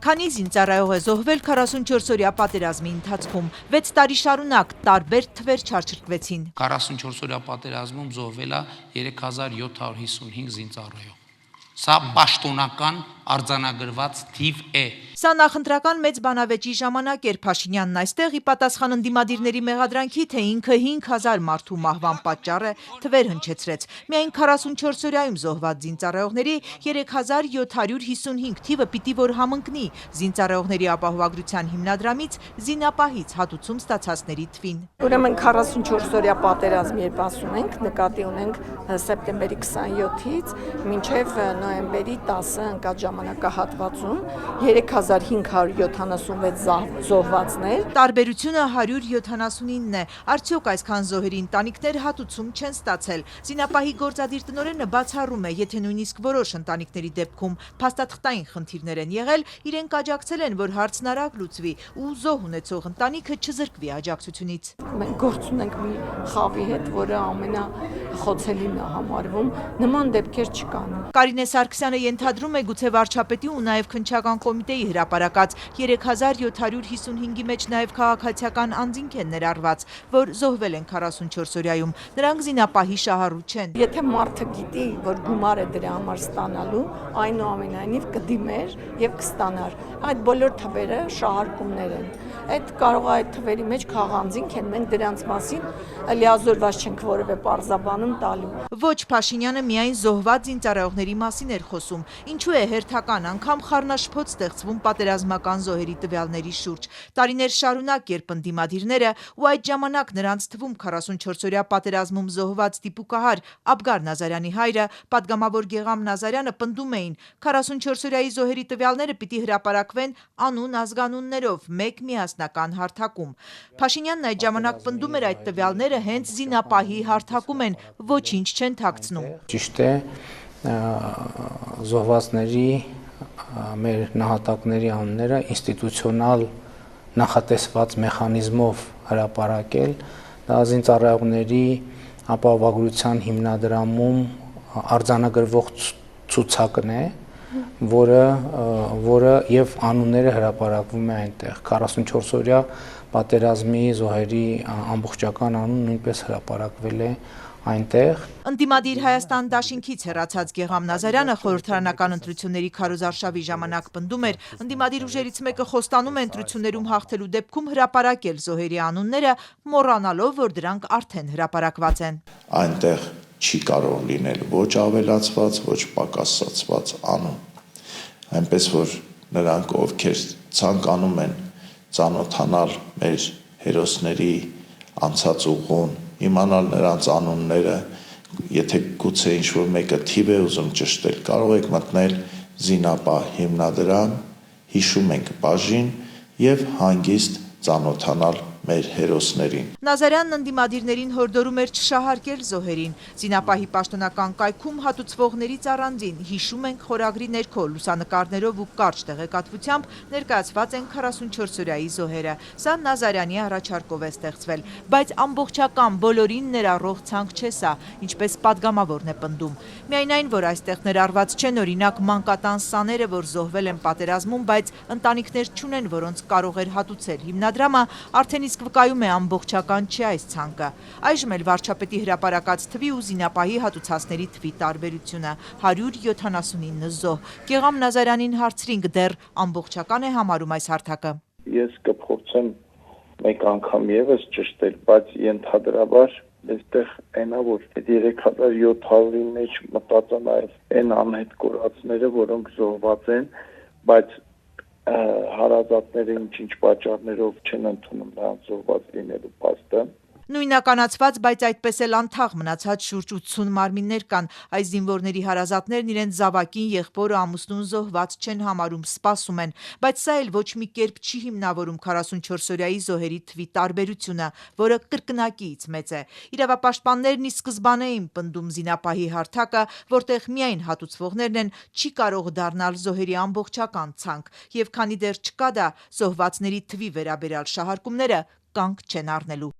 Քանի զինծառայող է զոհվել 44-օրյա պատերազմի ընթացքում, 6 տարի շարունակ տարբեր թվեր չարչրկվեցին։ 44-օրյա պատերազմում զոհվել է 3755 զինծառայող։ Սա պաշտոնական արձանագրված թիվ է։ Սա նախընտրական մեծ բանավեճի ժամանակ էր Փաշինյանն այստեղ ի պատասխան ընդդիմադիրների մեղադրանքի, թե ինքը 5000 մարդու մահվան պատճառ է, թվեր հնչեցրեց։ Միայն 44-օրյայում զոհված զինծառայողների 3755 թիվը պիտի որ համընկնի զինծառայողների ապահովագրության հիմնադրամից զինապահից հատուցում ստացածների թվին։ Ուրեմն 44-օրյա պատերազմ երբ ասում ենք, նկատի ունենք սեպտեմբերի 27-ից մինչև նոյեմբերի 10-ը ընկած ժամանակահատվածում 3576 զոհվածներ։ Տարբերությունը 179-ն է։ Արդյոք այսքան զոհերի ընտանիքներ հատուցում չեն ստացել։ Զինապահի գործադիր տնօրենը բացառում է, եթե նույնիսկ որոշ ընտանիքների դեպքում փաստաթղթային խնդիրներ են եղել, իրենք աջակցել են, որ հարցն արագ լուծվի ու զոհ ունեցող ընտանիքը չզրկվի աջակցությունից։ Մենք գործ ունենք մի խավի հետ, որը ամենախոցելին է համարվում, նման դեպքեր չկան։ Կարինե Սարգսյանը ենթադրում է, գուցե վարչապետի ու նաև քննչական կոմիտեի հրապարակած 3755-ի մեջ նաև քաղաքացիական անձինք են ներառված, որ զոհվել են 44-օրյայում։ Նրանք զինապահի շահառու չեն։ Եթե մարդը գիտի, որ գումար է դրա համար ստանալու, այնուամենայնիվ կդիմեր եւ կստանար։ Այդ բոլոր թվերը շահարկումներ են։ Այդ կարող է այդ թվերի մեջ քաղանձինք են, մենք դրանց մասին լիազորված չենք որևէ պարզաբանում տալու։ Ոչ, Փաշինյանը միայն զոհված զինծառայողների մասին էր խոսում։ Ինչու է հերթական անգամ խառնաշփոթ ստեղծվում պատերազմական զոհերի տվյալների շուրջ։ Տարիներ շարունակ, երբ ընդդիմադիրները ու այդ ժամանակ նրանց թվում 44-օրյա պատերազմում զոհված դիպուկահար Աբգար Նազարյանի հայրը, պատգամավոր Գեգամ Նազարյանը պնդում էին, 44-օրյայի զոհերի տվյալները պիտի հրապարակվեն անուն ազգանուններով, մեկ միասնական հարթակում։ Փաշինյանն այդ ժամանակ պնդում էր, այդ տվյալները հենց զինապահի հարթակում են, ոչինչ չեն թաքցնում։ Ճիշտ է, զոհվածների մեր նահատակների անունները ինստիտուցիոնալ նախատեսված մեխանիզմով հրապարակել, դա զինծառայողների ապահովագրության հիմնադրամում արձանագրվող ցուցակն է, որը եւ անունները հրապարակվում է այնտեղ։ 44-օրյա պատերազմի զոհերի ամբողջական անուն նույնպես հրապարակվել է այնտեղ։ Ընդդիմադիր Հայաստան դաշինքից հեռացած Գեգամ Նազարյանը խորհրդարանական ընտրությունների քարոզարշավի ժամանակ պնդում էր, ընդդիմադիր ուժերից մեկը խոստանում է ընտրություններում հաղթելու դեպքում հրապարակել զոհերի անունները, մոռանալով, որ դրանք արդեն հրապարակված են։ Այնտեղ չի կարող լինել ոչ ավելացված, ոչ պակասացված անուն։ Այնպես որ նրանք, ովքեր ցանկանում են ծանոթանալ մեր հերոսների անցած ուղուն, իմանալ նրանց անունները, եթե գուցե ինչ-որ մեկը թիվ է ուզում ճշտել, կարող եք մտնել զինապահ հիմնադրամ, հիշում ենք բաժին եւ հանգիստ ծանոթանալ մեր հերոսներին։ Նազարյանն ընդդիմադիրներին հորդորում էր չշահարկել զոհերին։ Զինապահի պաշտոնական կայքում հատուցվողներից առանձին հիշում ենք խորագրի ներքո լուսանկարներով ու կարճ տեղեկատվությամբ ներկայացված են 44-օրյայի զոհերը։ Սա Նազարյանի առաջարկով է ստեղծվել, բայց ամբողջական բոլորին ներառող ցանկ չէ սա, ինչպես պատգամավորն է պնդում։ Միայն այն, որ այստեղ ներառված չեն օրինակ մանկատան սաները, որ զոհվել են պատերազմում, բայց ընտանիքներ չունեն, որոնց կարող էր հատուցել հիմնադրամը, արդեն իսկ վկայում է ամբողջական չի այս ցանկը։ Այժմ էլ վարչապետի հրապարակած թվի ու զինապահի հատուցածների թվի տարբերությունը 179 զոհ։ Գեգամ Նազարյանին հարցրինք, դեռ ամբողջական է համարում այս հարթակը։ Ես կփորձեմ մեկ անգամ եւս ճշտել, բայց ենթադրաբար այստեղ այնա որ 3700-ի մեջ մտած է նաեւ այն անհետ կորածները, որոնք զոհված են, բայց հարազատները ինչ պատճառներով չեն ընդունում նրանց զոհված լինելու փաստը։ Նույնականացված, բայց այդպես էլ անթաղ մնացած շուրջ 80 մարմիններ կան։ Այս զինվորների հարազատներն իրենց զավակին, եղբորը, ամուսնուն զոհված չեն համարում, սպասում են, բայց սա էլ ոչ մի կերպ չի հիմնավորում 44-օրյայի զոհերի թվի տարբերությունը, որը կրկնակիից մեծ է։ Իրավապաշտպաններն ի սկզբանե էին պնդում զինապահի հարթակը, որտեղ միայն հատուցվողներն են, չի կարող դառնալ զոհերի ամբողջական ցանկ, եւ քանի դեռ չկա դա, զոհվածների թվի վերաբերյալ շահարկումները կանգ չեն առնելու։